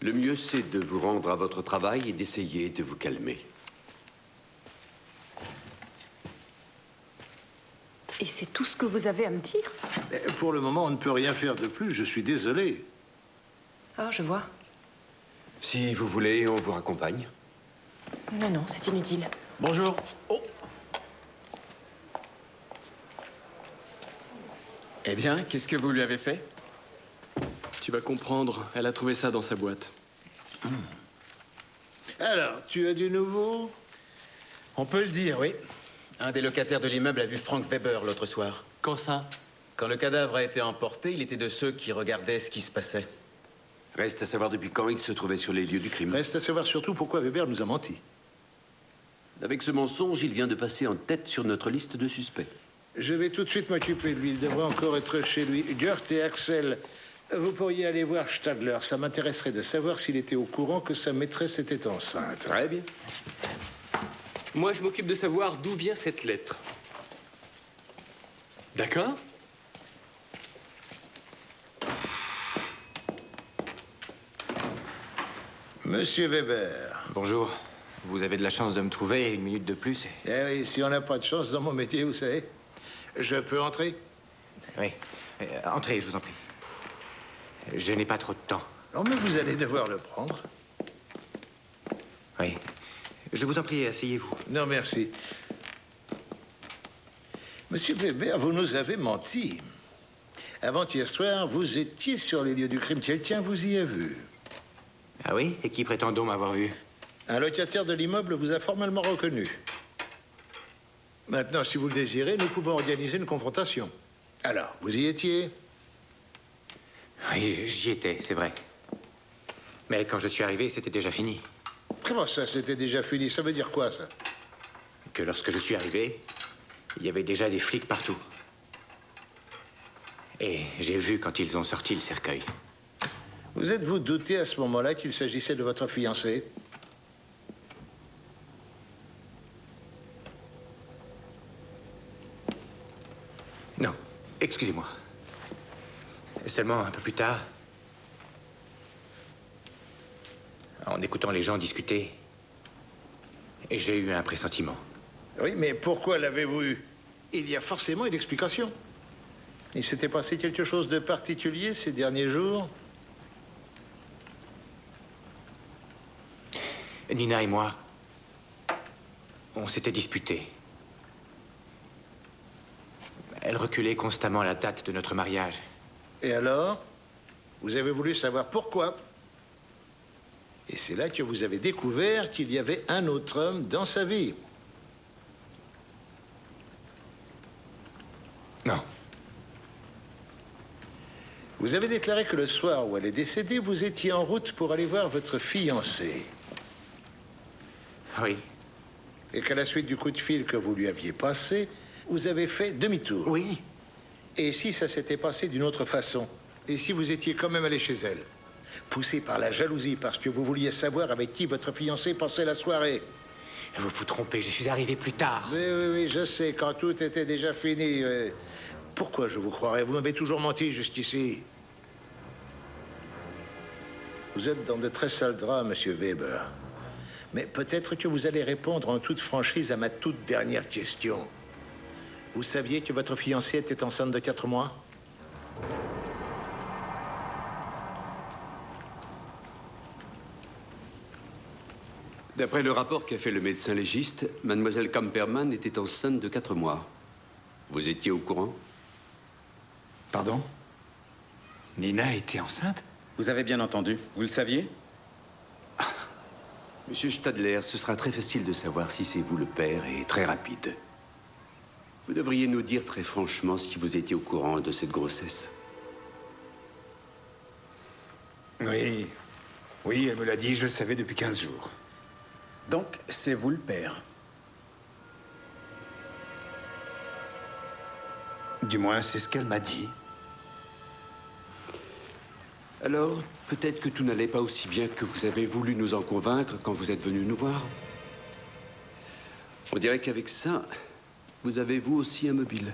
Le mieux, c'est de vous rendre à votre travail et d'essayer de vous calmer. Et c'est tout ce que vous avez à me dire? Pour le moment, on ne peut rien faire de plus. Je suis désolé. Ah, je vois. Si vous voulez, on vous raccompagne. Non, non, c'est inutile. Bonjour. Oh. Eh bien, qu'est-ce que vous lui avez fait? Tu vas comprendre, elle a trouvé ça dans sa boîte. Alors, tu as du nouveau? On peut le dire, oui. Un des locataires de l'immeuble a vu Frank Weber l'autre soir. Quand ça? Quand le cadavre a été emporté, il était de ceux qui regardaient ce qui se passait. Reste à savoir depuis quand il se trouvait sur les lieux du crime. Reste à savoir surtout pourquoi Weber nous a menti. Avec ce mensonge, il vient de passer en tête sur notre liste de suspects. Je vais tout de suite m'occuper de lui. Il devrait encore être chez lui. Gert et Axel, vous pourriez aller voir Stadler. Ça m'intéresserait de savoir s'il était au courant que sa maîtresse était enceinte. Très bien. Moi, je m'occupe de savoir d'où vient cette lettre. D'accord? Monsieur Weber. Bonjour. Vous avez de la chance de me trouver une minute de plus. Eh oui, si on n'a pas de chance dans mon métier, vous savez. Je peux entrer? Oui. Entrez, je vous en prie. Je n'ai pas trop de temps. Non, mais vous allez devoir le prendre. Oui. Je vous en prie, asseyez-vous. Non, merci. Monsieur Weber, vous nous avez menti. Avant-hier soir, vous étiez sur les lieux du crime. Quelqu'un vous y a vu. Ah oui? Et qui prétend donc m'avoir vu? Un locataire de l'immeuble vous a formellement reconnu. Maintenant, si vous le désirez, nous pouvons organiser une confrontation. Alors, vous y étiez? Oui, j'y étais, c'est vrai. Mais quand je suis arrivé, c'était déjà fini. Comment ça, c'était déjà fini? Ça veut dire quoi, ça? Que lorsque je suis arrivé, il y avait déjà des flics partout. Et j'ai vu quand ils ont sorti le cercueil. Vous êtes-vous douté à ce moment-là qu'il s'agissait de votre fiancée? Non, excusez-moi. Seulement un peu plus tard, en écoutant les gens discuter, j'ai eu un pressentiment. Oui, mais pourquoi l'avez-vous eu? Il y a forcément une explication. Il s'était passé quelque chose de particulier ces derniers jours? Nina et moi, on s'était disputés. Elle reculait constamment la date de notre mariage. Et alors? Vous avez voulu savoir pourquoi? Et c'est là que vous avez découvert qu'il y avait un autre homme dans sa vie. Non. Vous avez déclaré que le soir où elle est décédée, vous étiez en route pour aller voir votre fiancée. Oui. Et qu'à la suite du coup de fil que vous lui aviez passé, vous avez fait demi-tour. Oui. Et si ça s'était passé d'une autre façon? Et si vous étiez quand même allé chez elle? Poussé par la jalousie, parce que vous vouliez savoir avec qui votre fiancé passait la soirée? Vous vous trompez, je suis arrivé plus tard. Oui, je sais, quand tout était déjà fini. Pourquoi je vous croirais? Vous m'avez toujours menti jusqu'ici. Vous êtes dans de très sales draps, monsieur Weber. Mais peut-être que vous allez répondre en toute franchise à ma toute dernière question. Vous saviez que votre fiancée était enceinte de 4 mois? D'après le rapport qu'a fait le médecin légiste, mademoiselle Camperman était enceinte de 4 mois. Vous étiez au courant? Pardon? Nina était enceinte? Vous avez bien entendu. Vous le saviez? Monsieur Stadler, ce sera très facile de savoir si c'est vous le père et très rapide. Vous devriez nous dire très franchement si vous étiez au courant de cette grossesse. Oui. Oui, elle me l'a dit, je le savais depuis 15 jours. Donc, c'est vous le père? Du moins, c'est ce qu'elle m'a dit. Alors, peut-être que tout n'allait pas aussi bien que vous avez voulu nous en convaincre quand vous êtes venu nous voir. On dirait qu'avec ça, vous avez vous aussi un mobile.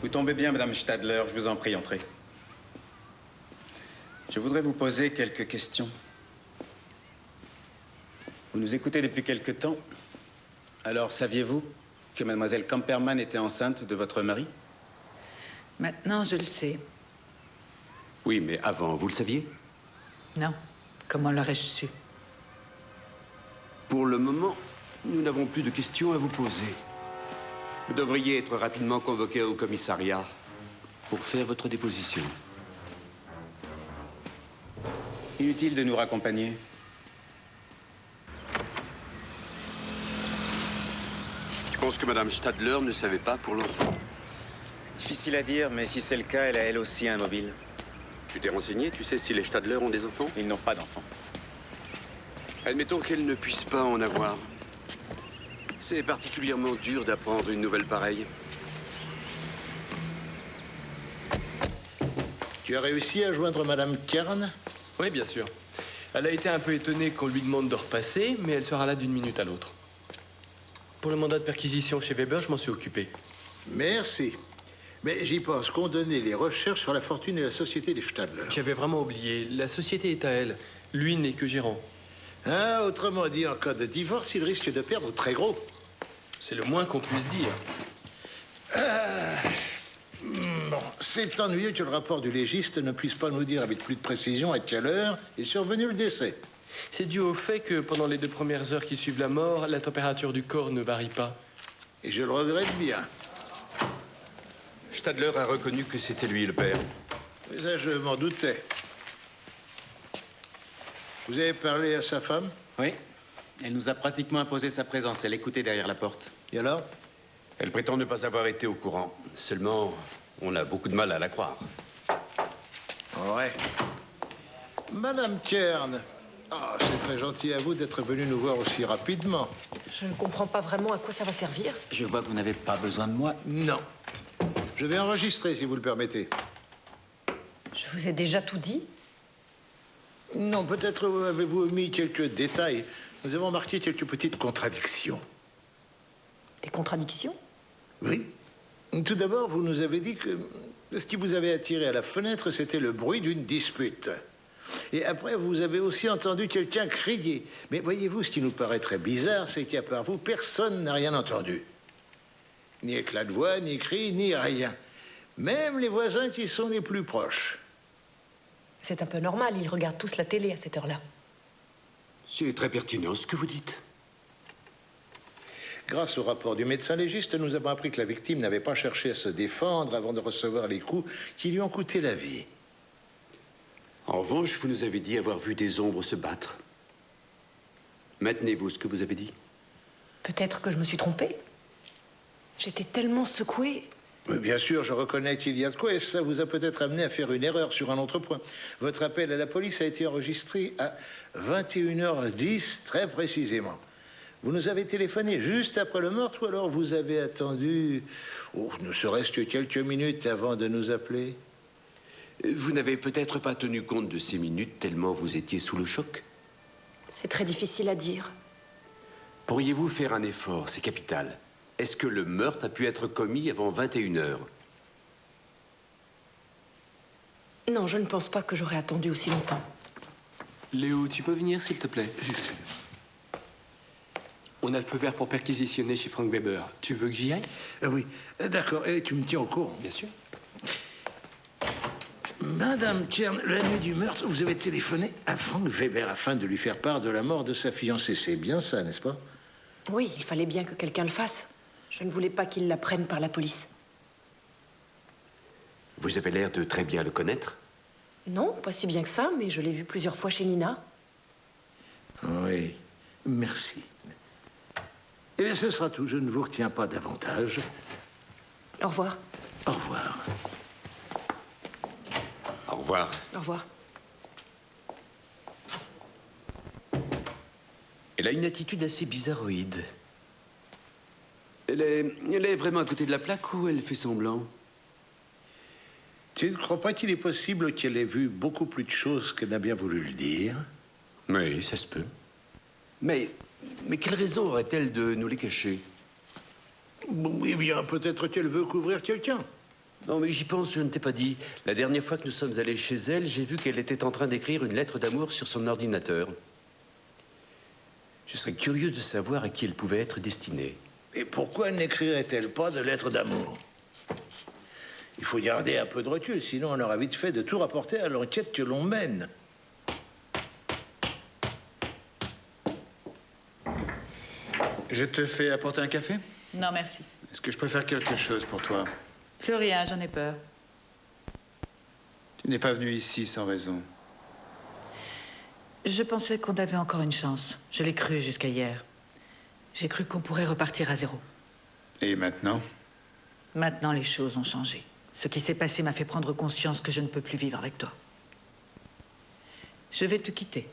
Vous tombez bien, Madame Stadler. Je vous en prie, entrez. Je voudrais vous poser quelques questions. Vous nous écoutez depuis quelque temps. Alors, saviez-vous que Mademoiselle Camperman était enceinte de votre mari? Maintenant, je le sais. Oui, mais avant, vous le saviez? Non. Comment l'aurais-je su? Pour le moment, nous n'avons plus de questions à vous poser. Vous devriez être rapidement convoqué au commissariat pour faire votre déposition. Inutile de nous raccompagner. Je pense que Madame Stadler ne savait pas pour l'enfant. Difficile à dire, mais si c'est le cas, elle a elle aussi un mobile. Tu t'es renseigné? Tu sais si les Stadler ont des enfants? Ils n'ont pas d'enfants. Admettons qu'elle ne puisse pas en avoir. C'est particulièrement dur d'apprendre une nouvelle pareille. Tu as réussi à joindre Madame Kern? Oui, bien sûr. Elle a été un peu étonnée qu'on lui demande de repasser, mais elle sera là d'une minute à l'autre. Pour le mandat de perquisition chez Weber, je m'en suis occupé. Merci. Mais j'y pense, qu'on donnait les recherches sur la fortune et la société des Stadler. J'avais vraiment oublié. La société est à elle. Lui n'est que gérant. Ah, autrement dit, en cas de divorce, il risque de perdre très gros. C'est le moins qu'on puisse dire. Bon, c'est ennuyeux que le rapport du légiste ne puisse pas nous dire avec plus de précision à quelle heure est survenu le décès. C'est dû au fait que pendant les 2 premières heures qui suivent la mort, la température du corps ne varie pas. Et je le regrette bien. Stadler a reconnu que c'était lui le père. Mais ça, je m'en doutais. Vous avez parlé à sa femme? Oui. Elle nous a pratiquement imposé sa présence. Elle écoutait derrière la porte. Et alors? Elle prétend ne pas avoir été au courant. Seulement, on a beaucoup de mal à la croire. Ouais. Madame Kern, c'est très gentil à vous d'être venue nous voir aussi rapidement. Je ne comprends pas vraiment à quoi ça va servir. Je vois que vous n'avez pas besoin de moi. Non. Je vais enregistrer, si vous le permettez. Je vous ai déjà tout dit. Non, peut-être avez-vous omis quelques détails. Nous avons marqué quelques petites contradictions. Des contradictions? Oui. Tout d'abord, vous nous avez dit que ce qui vous avait attiré à la fenêtre, c'était le bruit d'une dispute. Et après, vous avez aussi entendu quelqu'un crier. Mais voyez-vous, ce qui nous paraît très bizarre, c'est qu'à part vous, personne n'a rien entendu. Ni éclat de voix, ni cri, ni rien. Même les voisins qui sont les plus proches. C'est un peu normal, ils regardent tous la télé à cette heure-là. C'est très pertinent ce que vous dites. Grâce au rapport du médecin légiste, nous avons appris que la victime n'avait pas cherché à se défendre avant de recevoir les coups qui lui ont coûté la vie. En revanche, vous nous avez dit avoir vu des ombres se battre. Maintenez-vous ce que vous avez dit? Peut-être que je me suis trompée. J'étais tellement secouée. Mais bien sûr, je reconnais qu'il y a de quoi, et ça vous a peut-être amené à faire une erreur sur un autre point. Votre appel à la police a été enregistré à 21h10, très précisément. Vous nous avez téléphoné juste après le meurtre, ou alors vous avez attendu, ne serait-ce que quelques minutes avant de nous appeler? Vous n'avez peut-être pas tenu compte de ces minutes tellement vous étiez sous le choc? C'est très difficile à dire. Pourriez-vous faire un effort? C'est capital. Est-ce que le meurtre a pu être commis avant 21h? Non, je ne pense pas que j'aurais attendu aussi longtemps. Léo, tu peux venir, s'il te plaît? On a le feu vert pour perquisitionner chez Frank Weber. Tu veux que j'y aille? Oui, d'accord. Et tu me tiens au courant? Bien sûr. Madame Kern, la nuit du meurtre, vous avez téléphoné à Frank Weber afin de lui faire part de la mort de sa fiancée. C'est bien ça, n'est-ce pas? Oui, il fallait bien que quelqu'un le fasse. Je ne voulais pas qu'il la prenne par la police. Vous avez l'air de très bien le connaître. Non, pas si bien que ça, mais je l'ai vu plusieurs fois chez Nina. Oui, merci. Eh bien, ce sera tout. Je ne vous retiens pas davantage. Au revoir. Au revoir. Au revoir. Au revoir. Elle a une attitude assez bizarroïde. Elle est vraiment à côté de la plaque ou elle fait semblant? Tu ne crois pas qu'il est possible qu'elle ait vu beaucoup plus de choses qu'elle n'a bien voulu le dire? Oui, ça se peut. Mais quelle raison aurait-elle de nous les cacher? Eh bien, peut-être qu'elle veut couvrir quelqu'un. Non, mais j'y pense, je ne t'ai pas dit. La dernière fois que nous sommes allés chez elle, j'ai vu qu'elle était en train d'écrire une lettre d'amour sur son ordinateur. Je serais curieux de savoir à qui elle pouvait être destinée. Et pourquoi n'écrirait-elle pas de lettres d'amour? Il faut garder un peu de recul, sinon on aura vite fait de tout rapporter à l'enquête que l'on mène. Je te fais apporter un café? Non, merci. Est-ce que je peux faire quelque chose pour toi? Plus rien, j'en ai peur. Tu n'es pas venu ici sans raison. Je pensais qu'on avait encore une chance. Je l'ai cru jusqu'à hier. J'ai cru qu'on pourrait repartir à zéro. Et maintenant? Maintenant, les choses ont changé. Ce qui s'est passé m'a fait prendre conscience que je ne peux plus vivre avec toi. Je vais te quitter.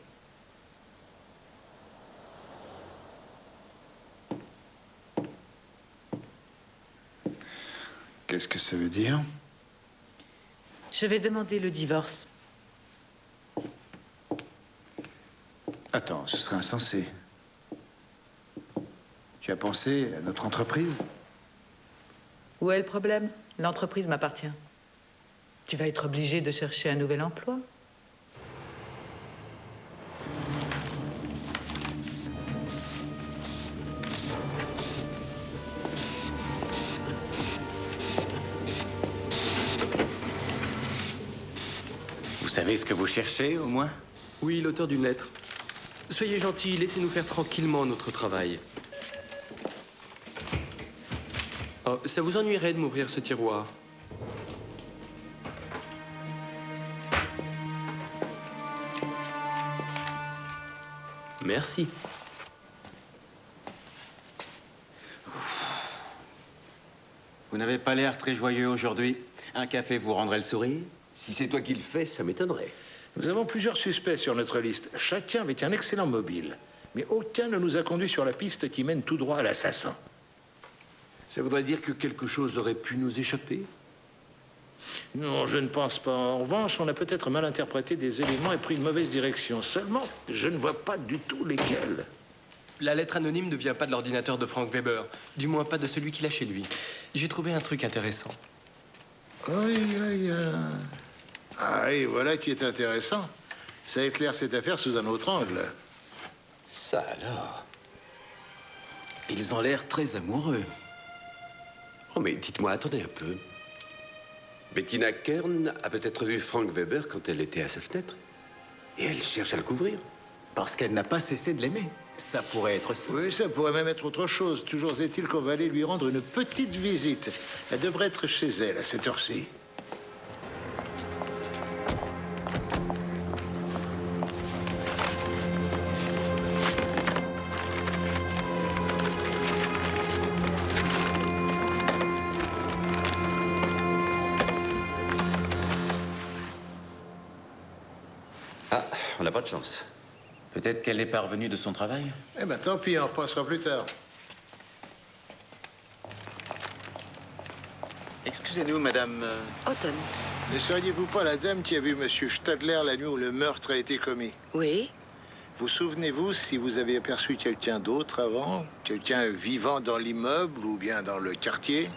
Qu'est-ce que ça veut dire? Je vais demander le divorce. Attends, ce serait insensé. Tu as pensé à notre entreprise? Où est le problème? L'entreprise m'appartient. Tu vas être obligé de chercher un nouvel emploi. Vous savez ce que vous cherchez, au moins? Oui, l'auteur d'une lettre. Soyez gentil, laissez-nous faire tranquillement notre travail. Oh, ça vous ennuierait de m'ouvrir ce tiroir? Merci. Vous n'avez pas l'air très joyeux aujourd'hui. Un café vous rendrait le sourire? Si c'est toi qui le fais, ça m'étonnerait. Nous avons plusieurs suspects sur notre liste. Chacun avec un excellent mobile. Mais aucun ne nous a conduit sur la piste qui mène tout droit à l'assassin. Ça voudrait dire que quelque chose aurait pu nous échapper? Non, je ne pense pas. En revanche, on a peut-être mal interprété des éléments et pris une mauvaise direction. Seulement, je ne vois pas du tout lesquels. La lettre anonyme ne vient pas de l'ordinateur de Frank Weber. Du moins pas de celui qu'il a chez lui. J'ai trouvé un truc intéressant. Ah, et voilà qui est intéressant. Ça éclaire cette affaire sous un autre angle. Ça alors? Ils ont l'air très amoureux. Oh, mais dites-moi, attendez un peu. Bettina Kern a peut-être vu Frank Weber quand elle était à sa fenêtre. Et elle cherche à le couvrir. Parce qu'elle n'a pas cessé de l'aimer. Ça pourrait être ça. Oui, ça pourrait même être autre chose. Toujours est-il qu'on va aller lui rendre une petite visite. Elle devrait être chez elle à cette heure-ci. Ah, on n'a pas de chance. Peut-être qu'elle n'est pas revenue de son travail? Eh ben tant pis, on repassera plus tard. Excusez-nous, madame... Autumn. Ne seriez-vous pas la dame qui a vu Monsieur Stadler la nuit où le meurtre a été commis? Oui. Vous souvenez-vous si vous avez aperçu quelqu'un d'autre avant? Quelqu'un vivant dans l'immeuble ou bien dans le quartier?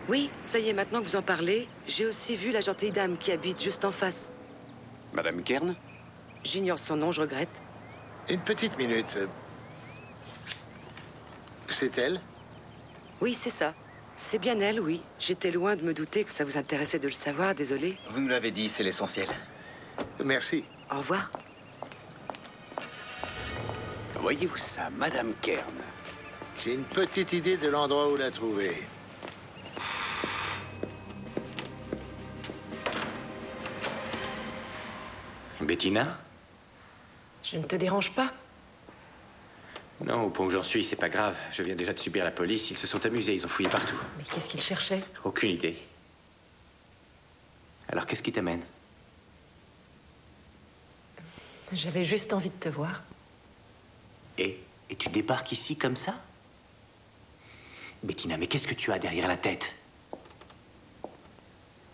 Oui, ça y est, maintenant que vous en parlez, j'ai aussi vu la gentille dame qui habite juste en face. Madame Kern? J'ignore son nom, je regrette. Une petite minute. C'est elle? Oui, c'est ça. C'est bien elle, oui. J'étais loin de me douter que ça vous intéressait de le savoir, désolé. Vous nous l'avez dit, c'est l'essentiel. Merci. Au revoir. Voyez-vous ça, Madame Kern? J'ai une petite idée de l'endroit où la trouver. Bettina? Je ne te dérange pas? Non, au point où j'en suis, c'est pas grave. Je viens déjà de subir la police. Ils se sont amusés, ils ont fouillé partout. Mais qu'est-ce qu'il cherchait? Aucune idée. Alors, qu'est-ce qui t'amène? J'avais juste envie de te voir. Et tu débarques ici comme ça? Bettina, mais qu'est-ce que tu as derrière la tête?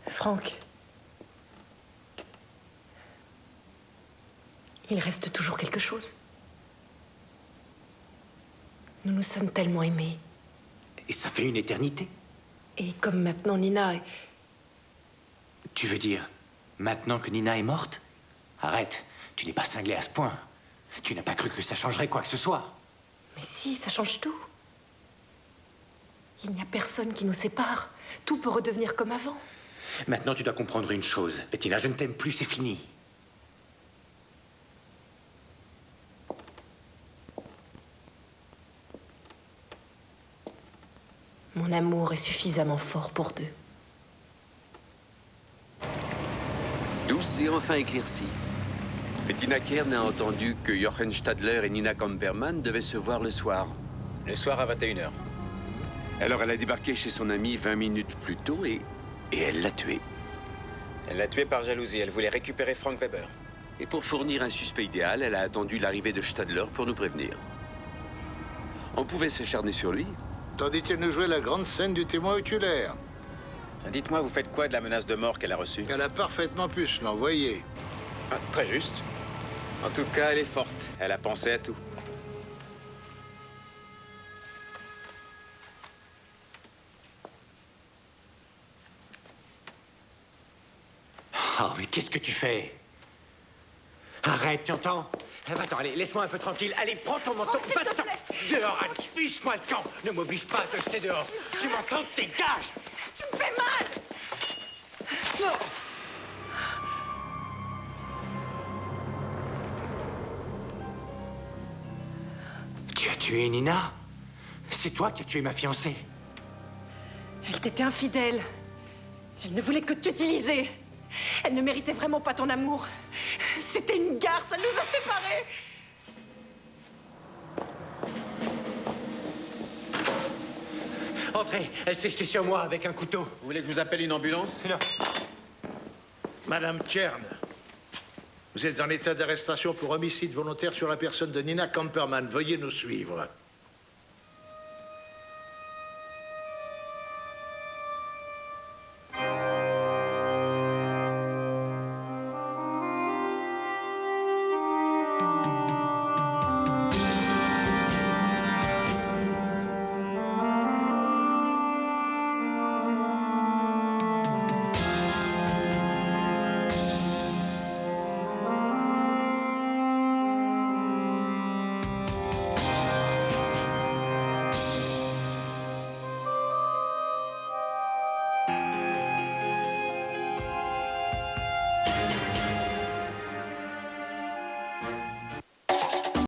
Franck. Il reste toujours quelque chose. Nous nous sommes tellement aimés. Et ça fait une éternité. Et comme maintenant Nina est... Tu veux dire, maintenant que Nina est morte? Arrête, tu n'es pas cinglé à ce point. Tu n'as pas cru que ça changerait quoi que ce soit. Mais si, ça change tout. Il n'y a personne qui nous sépare. Tout peut redevenir comme avant. Maintenant, tu dois comprendre une chose. Bettina, je ne t'aime plus, c'est fini. Mon amour est suffisamment fort pour deux. Douce et enfin éclaircie. Bettina Kern a entendu que Jochen Stadler et Nina Kamperman devaient se voir le soir. Le soir à 21h. Alors elle a débarqué chez son ami 20 minutes plus tôt et elle l'a tué. Elle l'a tué par jalousie. Elle voulait récupérer Frank Weber. Et pour fournir un suspect idéal, elle a attendu l'arrivée de Stadler pour nous prévenir. On pouvait s'acharner sur lui. Tandis qu'elle nous jouait la grande scène du témoin oculaire. Dites-moi, vous faites quoi de la menace de mort qu'elle a reçue? Elle a parfaitement pu se l'envoyer. Ah, très juste. En tout cas, elle est forte. Elle a pensé à tout. Oh, mais qu'est-ce que tu fais? Arrête, tu entends? Va-t'en, allez, laisse-moi un peu tranquille. Allez, prends ton manteau, va-t'en. Dehors, allez, fiche-moi le camp. Ne m'oblige pas à te jeter dehors. Tu m'entends? Dégage. Tu me fais mal! Non. Tu as tué Nina? C'est toi qui as tué ma fiancée. Elle t'était infidèle. Elle ne voulait que t'utiliser. Elle ne méritait vraiment pas ton amour. C'était une garce, elle nous a séparés. Entrez, elle s'est jetée sur moi avec un couteau. Vous voulez que je vous appelle une ambulance? Non. Madame Tchern, vous êtes en état d'arrestation pour homicide volontaire sur la personne de Nina Camperman. Veuillez nous suivre.